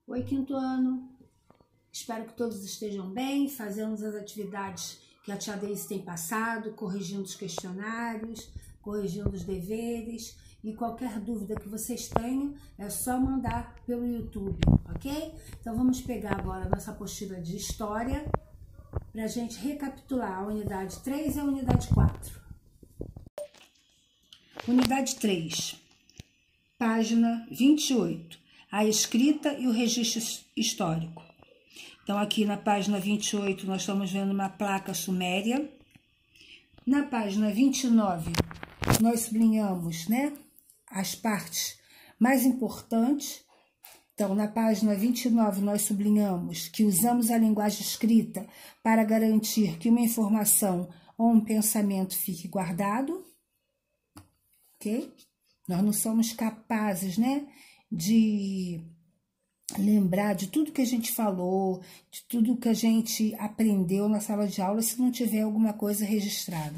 Oi, quinto ano. Espero que todos estejam bem, fazendo as atividades que a tia Deise tem passado, corrigindo os questionários, corrigindo os deveres. E qualquer dúvida que vocês tenham, é só mandar pelo YouTube, ok? Então vamos pegar agora a nossa apostila de História, para a gente recapitular a unidade 3 e a unidade 4. Unidade 3, página 28. A escrita e o registro histórico. Então, aqui na página 28, nós estamos vendo uma placa suméria. Na página 29, nós sublinhamos, as partes mais importantes. Então, na página 29, nós sublinhamos que usamos a linguagem escrita para garantir que uma informação ou um pensamento fique guardado. Ok? Nós não somos capazes, de lembrar de tudo que a gente falou, de tudo que a gente aprendeu na sala de aula, se não tiver alguma coisa registrada.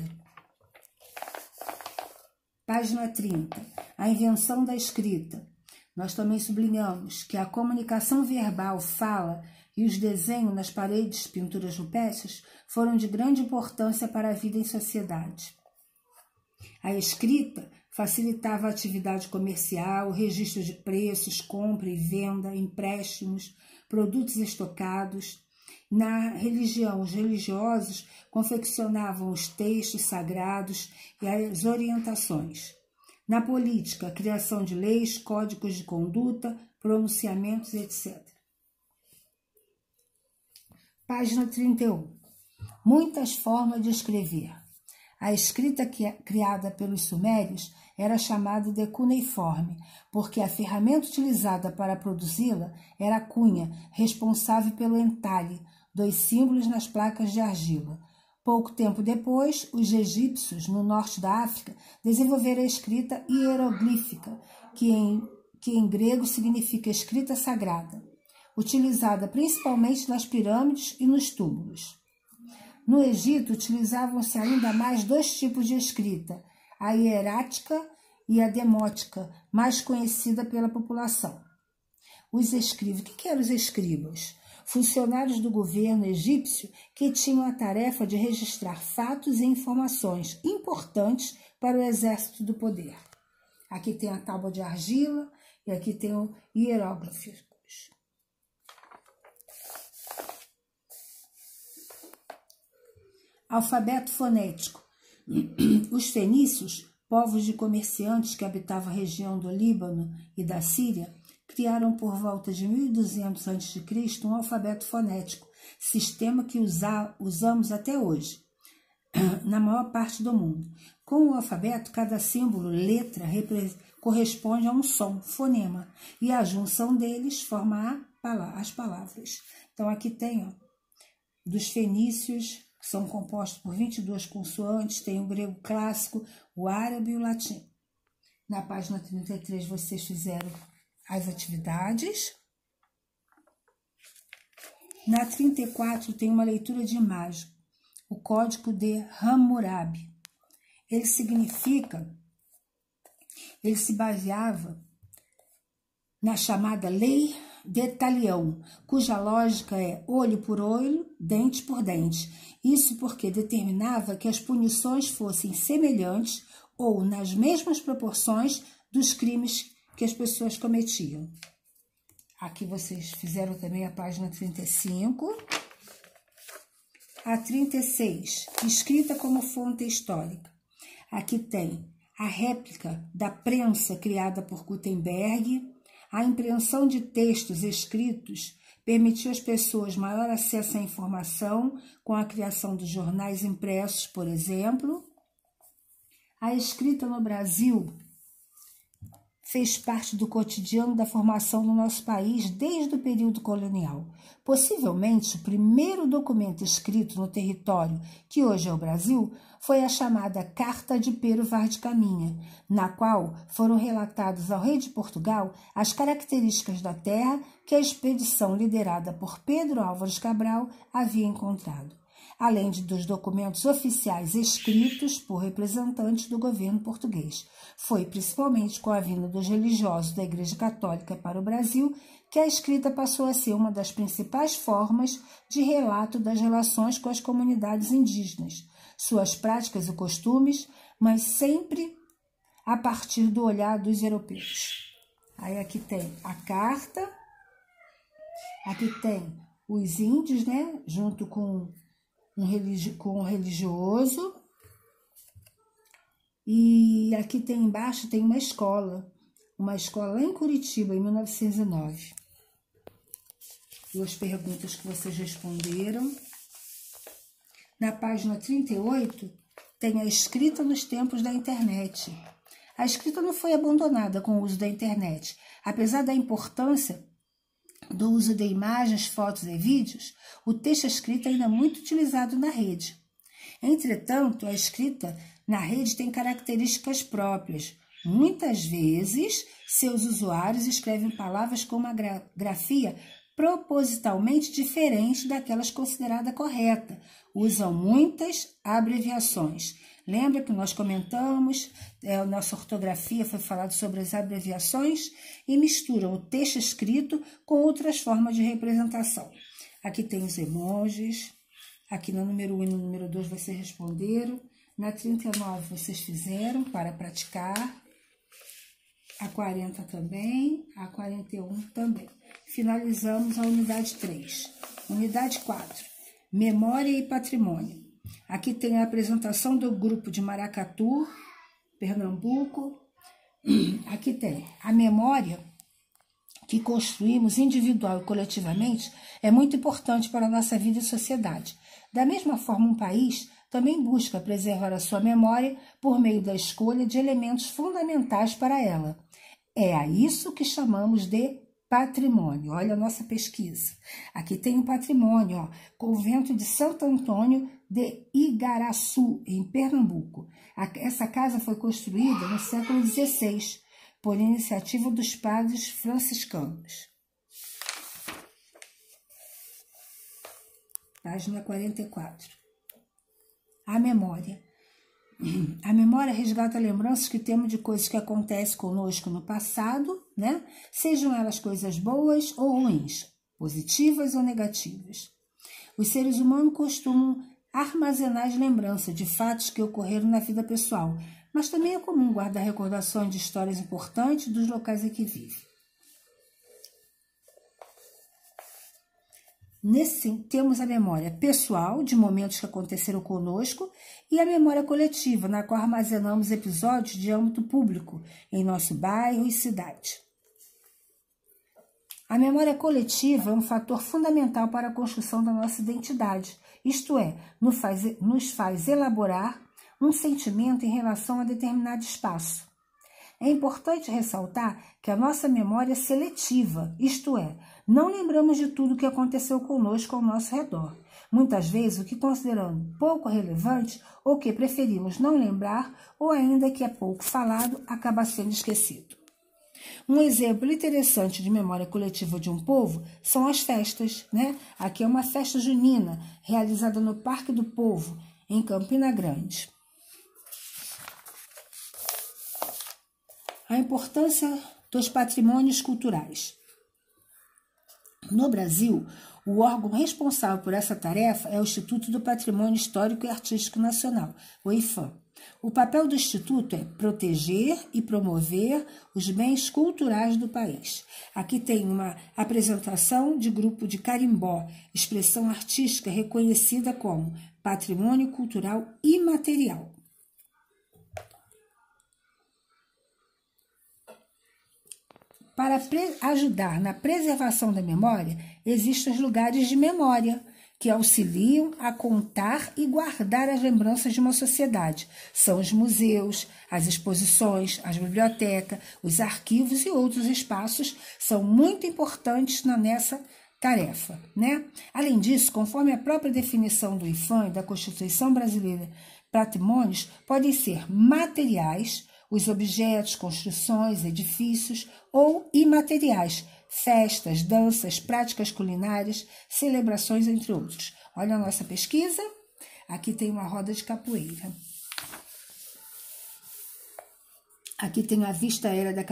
Página 30. A invenção da escrita. Nós também sublinhamos que a comunicação verbal, fala e os desenhos nas paredes, pinturas rupestres, foram de grande importância para a vida em sociedade. A escrita facilitava a atividade comercial, o registro de preços, compra e venda, empréstimos, produtos estocados. Na religião, os religiosos confeccionavam os textos sagrados e as orientações. Na política, a criação de leis, códigos de conduta, pronunciamentos, etc. Página 31. Muitas formas de escrever. A escrita criada pelos sumérios era chamada de cuneiforme, porque a ferramenta utilizada para produzi-la era a cunha, responsável pelo entalhe dos símbolos nas placas de argila. Pouco tempo depois, os egípcios, no norte da África, desenvolveram a escrita hieroglífica, que em grego significa escrita sagrada, utilizada principalmente nas pirâmides e nos túmulos. No Egito, utilizavam-se ainda mais dois tipos de escrita, a hierática e a demótica, mais conhecida pela população. Os escribas, o que eram os escribas? Funcionários do governo egípcio que tinham a tarefa de registrar fatos e informações importantes para o exército do poder. Aqui tem a tábua de argila e aqui tem o hieróglifos. Alfabeto fonético. Os fenícios, povos de comerciantes que habitavam a região do Líbano e da Síria, criaram por volta de 1200 a.C. um alfabeto fonético, sistema que usamos até hoje, na maior parte do mundo. Com o alfabeto, cada símbolo, letra, corresponde a um som, fonema, e a junção deles forma as palavras. Então, aqui tem, dos fenícios, que são compostos por 22 consoantes, tem o grego clássico, o árabe e o latim. Na página 33, vocês fizeram as atividades. Na 34, tem uma leitura de imagem, o Código de Hammurabi. Ele se baseava na chamada Lei de Talião, cuja lógica é olho por olho, dente por dente. Isso porque determinava que as punições fossem semelhantes ou nas mesmas proporções dos crimes que as pessoas cometiam. Aqui vocês fizeram também a página 35. A 36, escrita como fonte histórica. Aqui tem a réplica da prensa criada por Gutenberg. A impressão de textos escritos permitiu às pessoas maior acesso à informação, com a criação dos jornais impressos, por exemplo. A escrita no Brasil fez parte do cotidiano da formação do nosso país desde o período colonial. Possivelmente, o primeiro documento escrito no território, que hoje é o Brasil, foi a chamada Carta de Pero Vaz de Caminha, na qual foram relatados ao rei de Portugal as características da terra que a expedição liderada por Pedro Álvares Cabral havia encontrado. além dos documentos oficiais escritos por representantes do governo português. Foi principalmente com a vinda dos religiosos da Igreja Católica para o Brasil que a escrita passou a ser uma das principais formas de relato das relações com as comunidades indígenas, suas práticas e costumes, mas sempre a partir do olhar dos europeus. Aí aqui tem a carta, aqui tem os índios, né, junto com o religioso, e aqui tem embaixo tem uma escola lá em Curitiba, em 1909. Duas perguntas que vocês responderam. Na página 38, tem a escrita nos tempos da internet. A escrita não foi abandonada com o uso da internet. Apesar da importância do uso de imagens, fotos e vídeos, o texto escrito ainda é muito utilizado na rede. Entretanto, a escrita na rede tem características próprias. Muitas vezes, seus usuários escrevem palavras com uma grafia propositalmente diferente daquelas consideradas corretas. Usam muitas abreviações. Lembra que nós comentamos, nossa ortografia foi falado sobre as abreviações e misturam o texto escrito com outras formas de representação. Aqui tem os emojis, aqui no número 1 e no número 2 vocês responderam, na 39 vocês fizeram para praticar, a 40 também, a 41 também. Finalizamos a unidade 3. Unidade 4, memória e patrimônio. Aqui tem a apresentação do grupo de Maracatu, Pernambuco. Aqui tem a memória que construímos individual e coletivamente é muito importante para a nossa vida e sociedade. Da mesma forma, um país também busca preservar a sua memória por meio da escolha de elementos fundamentais para ela. É a isso que chamamos de patrimônio. Olha a nossa pesquisa. Aqui tem um patrimônio, ó, Convento de Santo Antônio de Igaraçu, em Pernambuco. Essa casa foi construída no século XVI, por iniciativa dos padres franciscanos. Página 44. A memória. A memória resgata lembranças que temos de coisas que acontecem conosco no passado, né? Sejam elas coisas boas ou ruins, positivas ou negativas. Os seres humanos costumam armazenar as lembranças de fatos que ocorreram na vida pessoal, mas também é comum guardar recordações de histórias importantes dos locais em que vive. Temos a memória pessoal, de momentos que aconteceram conosco, e a memória coletiva, na qual armazenamos episódios de âmbito público, em nosso bairro e cidade. A memória coletiva é um fator fundamental para a construção da nossa identidade, isto é, nos faz elaborar um sentimento em relação a determinado espaço. É importante ressaltar que a nossa memória é seletiva, isto é, não lembramos de tudo o que aconteceu conosco ao nosso redor. Muitas vezes, o que consideramos pouco relevante ou que preferimos não lembrar, ou ainda que é pouco falado, acaba sendo esquecido. Um exemplo interessante de memória coletiva de um povo são as festas, né? Aqui é uma festa junina, realizada no Parque do Povo, em Campina Grande. A importância dos patrimônios culturais. No Brasil, o órgão responsável por essa tarefa é o Instituto do Patrimônio Histórico e Artístico Nacional, o IPHAN. O papel do Instituto é proteger e promover os bens culturais do país. Aqui tem uma apresentação de grupo de carimbó, expressão artística reconhecida como patrimônio cultural imaterial. Para ajudar na preservação da memória, existem os lugares de memória, que auxiliam a contar e guardar as lembranças de uma sociedade. São os museus, as exposições, as bibliotecas, os arquivos e outros espaços são muito importantes nessa tarefa, né? Além disso, conforme a própria definição do IPHAN e da Constituição Brasileira, patrimônios podem ser materiais, os objetos, construções, edifícios, ou imateriais, festas, danças, práticas culinárias, celebrações, entre outros. Olha a nossa pesquisa, Aqui tem uma roda de capoeira. Aqui tem a vista aérea da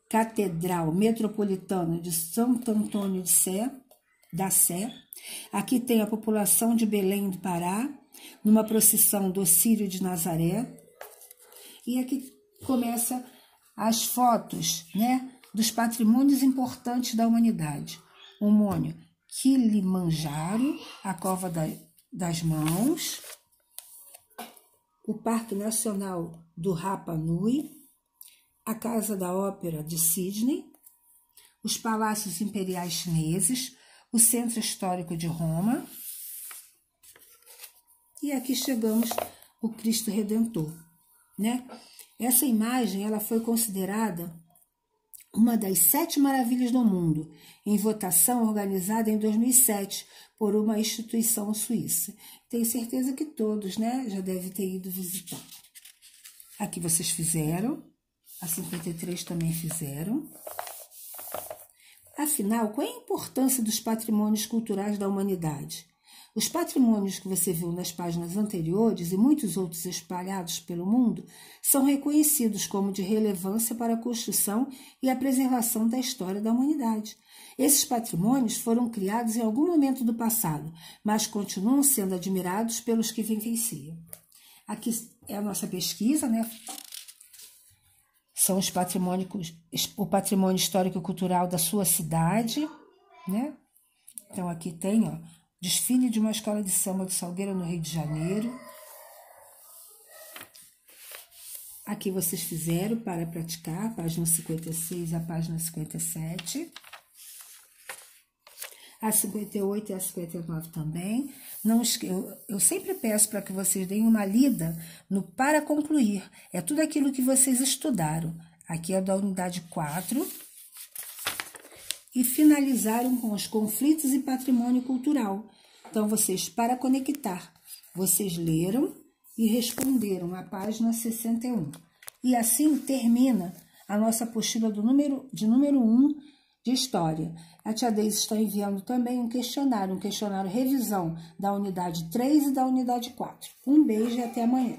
Catedral Metropolitana de Santo Antônio da Sé. Aqui tem a população de Belém do Pará, numa procissão do Círio de Nazaré. E aqui começa as fotos, né, dos patrimônios importantes da humanidade. O Monte Kilimanjaro, a Cova das Mãos, o Parque Nacional do Rapa Nui, a Casa da Ópera de Sydney, os Palácios Imperiais Chineses, o Centro Histórico de Roma. E aqui chegamos o Cristo Redentor, né? Essa imagem ela foi considerada uma das 7 maravilhas do mundo, em votação organizada em 2007 por uma instituição suíça. Tenho certeza que todos, né, já devem ter ido visitar. Aqui vocês fizeram, a 53 também fizeram. Afinal, qual é a importância dos patrimônios culturais da humanidade? Os patrimônios que você viu nas páginas anteriores e muitos outros espalhados pelo mundo são reconhecidos como de relevância para a construção e a preservação da história da humanidade. Esses patrimônios foram criados em algum momento do passado, mas continuam sendo admirados pelos que vivenciam. Aqui é a nossa pesquisa, né? São o patrimônio histórico-cultural da sua cidade, né? Então, aqui tem, ó, desfile de uma escola de samba de Salgueiro, no Rio de Janeiro. Aqui vocês fizeram para praticar, página 56 a página 57. A 58 e a 59 também. Eu sempre peço para que vocês deem uma lida no para concluir. É tudo aquilo que vocês estudaram. Aqui é da unidade 4. E finalizaram com os conflitos e patrimônio cultural. Então, vocês, para conectar, vocês leram e responderam a página 61. E assim termina a nossa apostila de número 1 de História. A tia Deise está enviando também um questionário revisão da unidade 3 e da unidade 4. Um beijo e até amanhã.